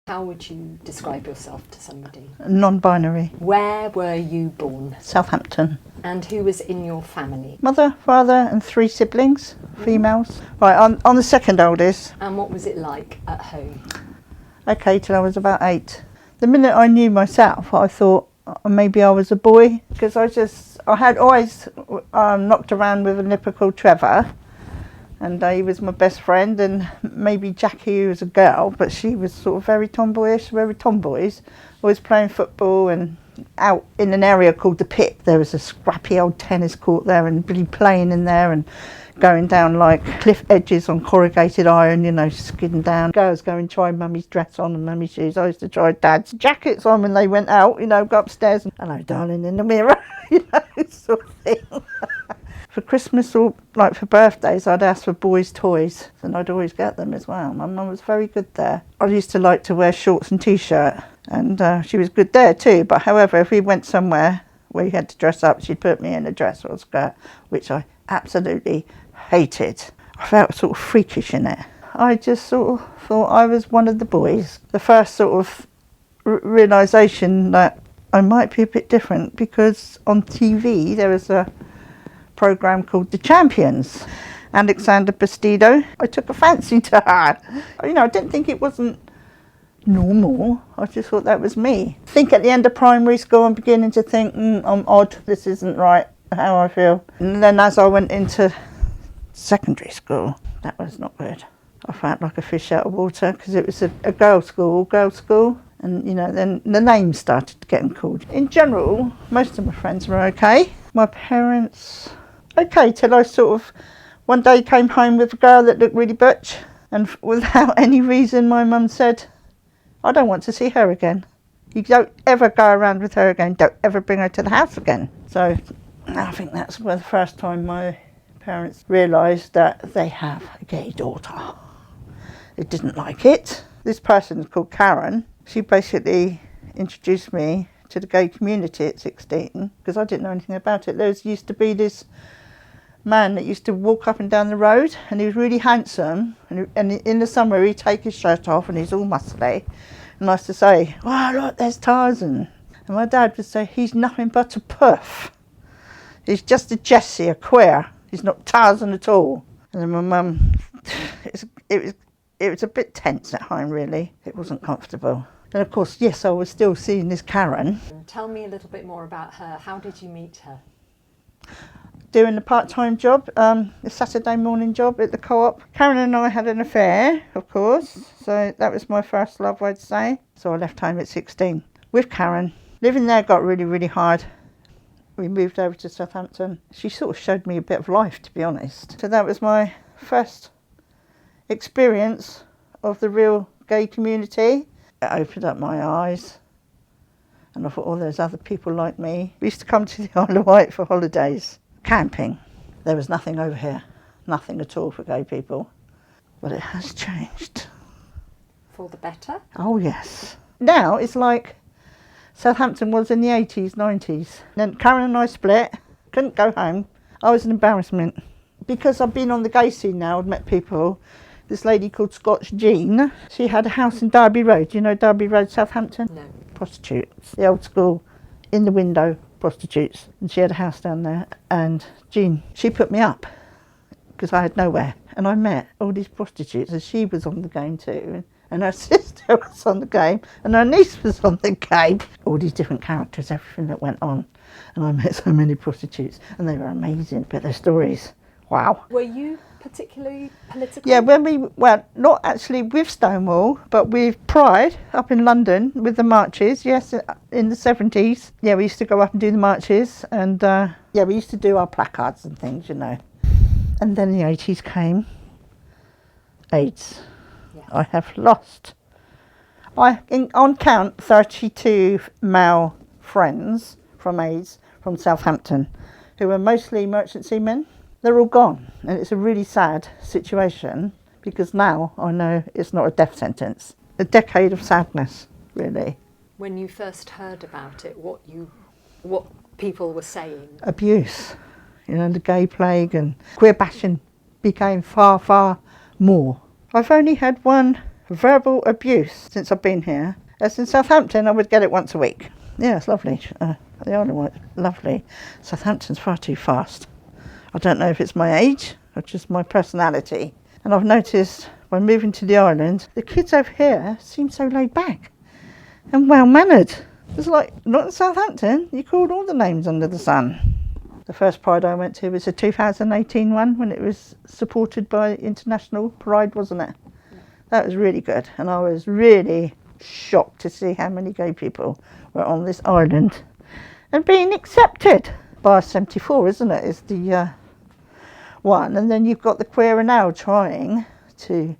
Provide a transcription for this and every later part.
How would you describe yourself to somebody? Non-binary. Where were you born? Southampton. And who was in your family? Mother, father and 3 siblings, females. Right, I'm the second oldest. And what was it like at home? Okay, till I was about 8. The minute I knew myself, I thought maybe I was a boy, because I had always knocked around with a nipper called Trevor, and he was my best friend, and maybe Jackie, who was a girl, but she was sort of very tomboyish, very tomboys, always playing football. And out in an area called the Pit, there was a scrappy old tennis court there, and really playing in there and going down like cliff edges on corrugated iron, you know, skidding down. Girls go and try mummy's dress on and mummy's shoes. I used to try dad's jackets on when they went out, you know, go upstairs and hello darling in the mirror, you know, sort of thing. For Christmas or like for birthdays, I'd ask for boys' toys, and I'd always get them as well. My mum was very good there. I used to like to wear shorts and t-shirt, and she was good there too. But however, if we went somewhere where you had to dress up, she'd put me in a dress or a skirt, which I absolutely hated. I felt sort of freakish in it. I just sort of thought I was one of the boys. The first sort of realisation that I might be a bit different, because on TV there was a programme called The Champions. Alexander Bastido. I took a fancy to her. You know, I didn't think it wasn't normal. I just thought that was me. I think at the end of primary school I'm beginning to think, I'm odd, this isn't right, how I feel. And then as I went into secondary school, that was not good. I felt like a fish out of water, because it was a girls' school. And, you know, then the names started getting called. In general, most of my friends were okay. My parents, okay, till I sort of one day came home with a girl that looked really butch, and without any reason my mum said, I don't want to see her again. You don't ever go around with her again, don't ever bring her to the house again. So I think that's where the first time my parents realised that they have a gay daughter. They didn't like it. This person is called Karen. She basically introduced me to the gay community at 16, because I didn't know anything about it. There used to be this man that used to walk up and down the road, and he was really handsome, and in the summer he'd take his shirt off and he's all muscly, and I used to say, oh look, there's Tarzan, and my dad would say, he's nothing but a puff, he's just a Jessie, a queer, he's not Tarzan at all. And then my mum, it was a bit tense at home, really. It wasn't comfortable. And of course, yes, I was still seeing this Karen. Tell me a little bit more about her. How did you meet her? Doing a part-time job, a Saturday morning job at the Co-op. Karen and I had an affair, of course, so that was my first love, I'd say. So I left home at 16 with Karen. Living there got really, really hard. We moved over to Southampton. She sort of showed me a bit of life, to be honest. So that was my first experience of the real gay community. It opened up my eyes, and I thought, oh, there's other people like me. We used to come to the Isle of Wight for holidays, camping. There was nothing over here, nothing at all for gay people. But it has changed. For the better? Oh, yes. Now it's like Southampton was in the 80s, 90s. Then Karen and I split, couldn't go home. I was an embarrassment. Because I've been on the gay scene now, I've met people. This lady called Scotch Jean, she had a house in Derby Road. Do you know Derby Road, Southampton? No. Prostitutes, the old school, in the window prostitutes. And she had a house down there. And Jean, she put me up, because I had nowhere. And I met all these prostitutes, and she was on the game too. And her sister was on the game, and her niece was on the game. All these different characters, everything that went on. And I met so many prostitutes, and they were amazing. But their stories, wow. Were you particularly political? Yeah, well, not actually with Stonewall, but with Pride up in London with the marches, yes, in the 70s. Yeah, we used to go up and do the marches, and yeah, we used to do our placards and things, you know. And then the 80s came. AIDS. Yes. I have lost, on count, 32 male friends from AIDS from Southampton, who were mostly merchant seamen. They're all gone, and it's a really sad situation, because now I know it's not a death sentence. A decade of sadness, really. When you first heard about it, what people were saying? Abuse, you know, the gay plague and queer bashing became far, far more. I've only had one verbal abuse since I've been here. As in Southampton, I would get it once a week. Yeah, it's lovely. The Isle of Wight, lovely. Southampton's far too fast. I don't know if it's my age or just my personality. And I've noticed when moving to the island, the kids over here seem so laid back and well-mannered. It's like, not in Southampton, you called all the names under the sun. The first Pride I went to was the 2018 one, when it was supported by International Pride, wasn't it? That was really good, and I was really shocked to see how many gay people were on this island and being accepted. Bar 74, isn't it, is the one, and then you've got the Queer now trying to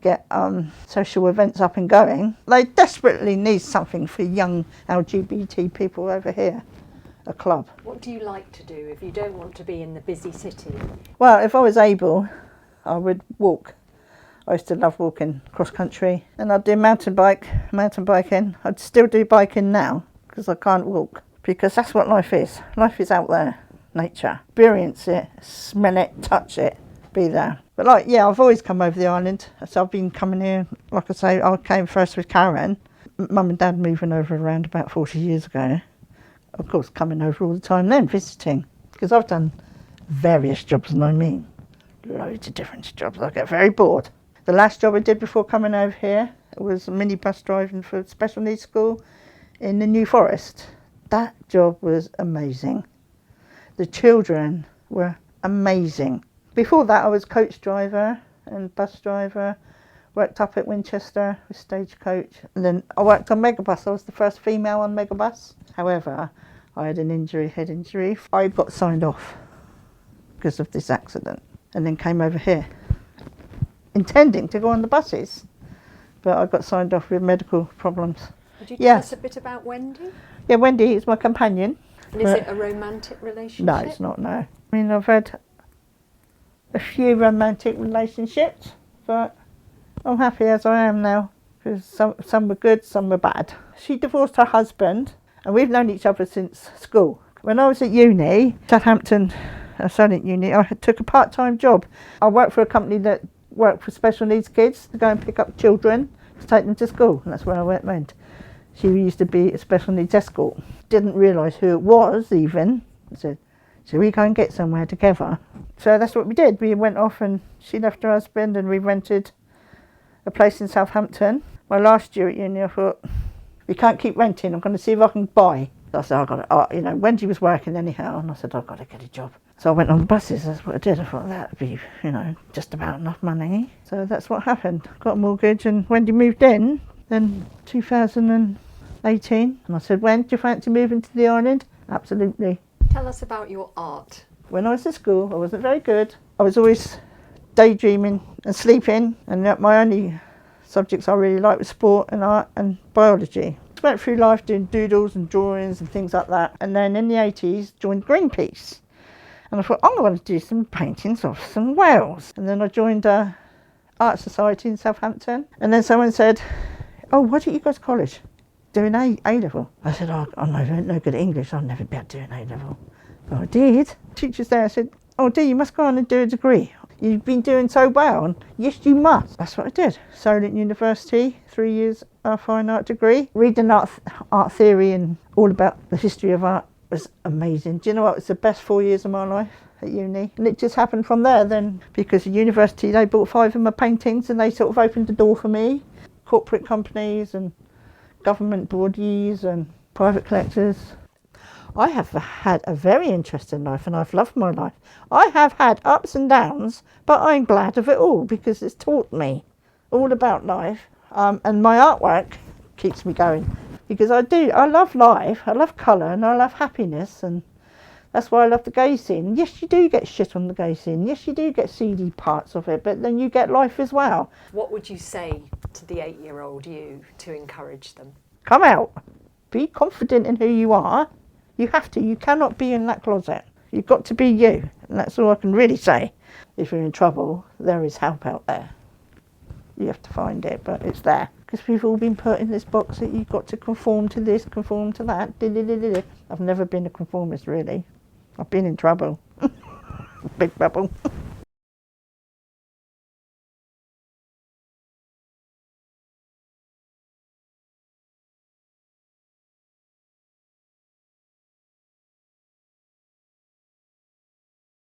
get social events up and going. They desperately need something for young LGBT people over here, a club. What do you like to do if you don't want to be in the busy city? Well, if I was able, I would walk. I used to love walking cross country, and I'd do mountain biking. I'd still do biking now because I can't walk, because that's what life is. Life is out there, nature. Experience it, smell it, touch it, be there. But I've always come over the island. So I've been coming here, like I say, I came first with Karen. Mum and Dad moving over around about 40 years ago. Of course, coming over all the time then, visiting. Because I've done various jobs, and I mean loads of different jobs. I get very bored. The last job I did before coming over here was minibus driving for a special needs school in the New Forest. That job was amazing. The children were amazing. Before that, I was coach driver and bus driver. Worked up at Winchester with Stagecoach. And then I worked on Megabus. I was the first female on Megabus. However, I had an injury, head injury. I got signed off because of this accident, and then came over here, intending to go on the buses. But I got signed off with medical problems. Would you tell us a bit about Wendy? Yeah, Wendy is my companion. And is it a romantic relationship? No, it's not, no. I mean, I've had a few romantic relationships, but I'm happy as I am now, because some were good, some were bad. She divorced her husband, and we've known each other since school. When I was at uni, Southampton, at uni, I took a part-time job. I worked for a company that worked for special needs kids to go and pick up children to take them to school, and that's where I went. She used to be a special needs escort. Didn't realise who it was even. I said, "Shall we go and get somewhere together?" So that's what we did. We went off, and she left her husband, and we rented a place in Southampton. My last year at uni, I thought, we can't keep renting, I'm going to see if I can buy. So I said, Wendy was working anyhow, and I said, I've got to get a job. So I went on the buses, that's what I did. I thought that'd be, just about enough money. So that's what happened. Got a mortgage, and Wendy moved in, then 2018. And I said, Wen, do you fancy moving to the island? Absolutely. Tell us about your art. When I was at school, I wasn't very good. I was always daydreaming and sleeping, and my only subjects I really liked was sport and art and biology. I went through life doing doodles and drawings and things like that, and then in the 80s joined Greenpeace, and I thought, I'm going to do some paintings of some whales. And then I joined a art society in Southampton, and then someone said, oh, why don't you go to college doing A-level? I said, I'm no good at English, I'll never be able to do an A-level. But I did. Teachers there said, oh dear, you must go on and do a degree. You've been doing so well. And yes, you must. That's what I did. Solent University, 3 years fine art degree. Reading art theory and all about the history of art was amazing. Do you know what? It was the best 4 years of my life at uni. And it just happened from there then, because at university they bought 5 of my paintings, and they sort of opened the door for me. Corporate companies and government bodies and private collectors. I have had a very interesting life, and I've loved my life. I have had ups and downs, but I'm glad of it all, because it's taught me all about life. And my artwork keeps me going, because I love life, I love colour, and I love happiness, and that's why I love the gay scene. Yes, you do get shit on the gay scene. Yes, you do get seedy parts of it, but then you get life as well. What would you say to the 8-year-old you to encourage them? Come out. Be confident in who you are. You have to. You cannot be in that closet. You've got to be you. And that's all I can really say. If you're in trouble, there is help out there. You have to find it, but it's there. Because we've all been put in this box that you've got to conform to this, conform to that. I've never been a conformist, really. I've been in trouble. Big trouble.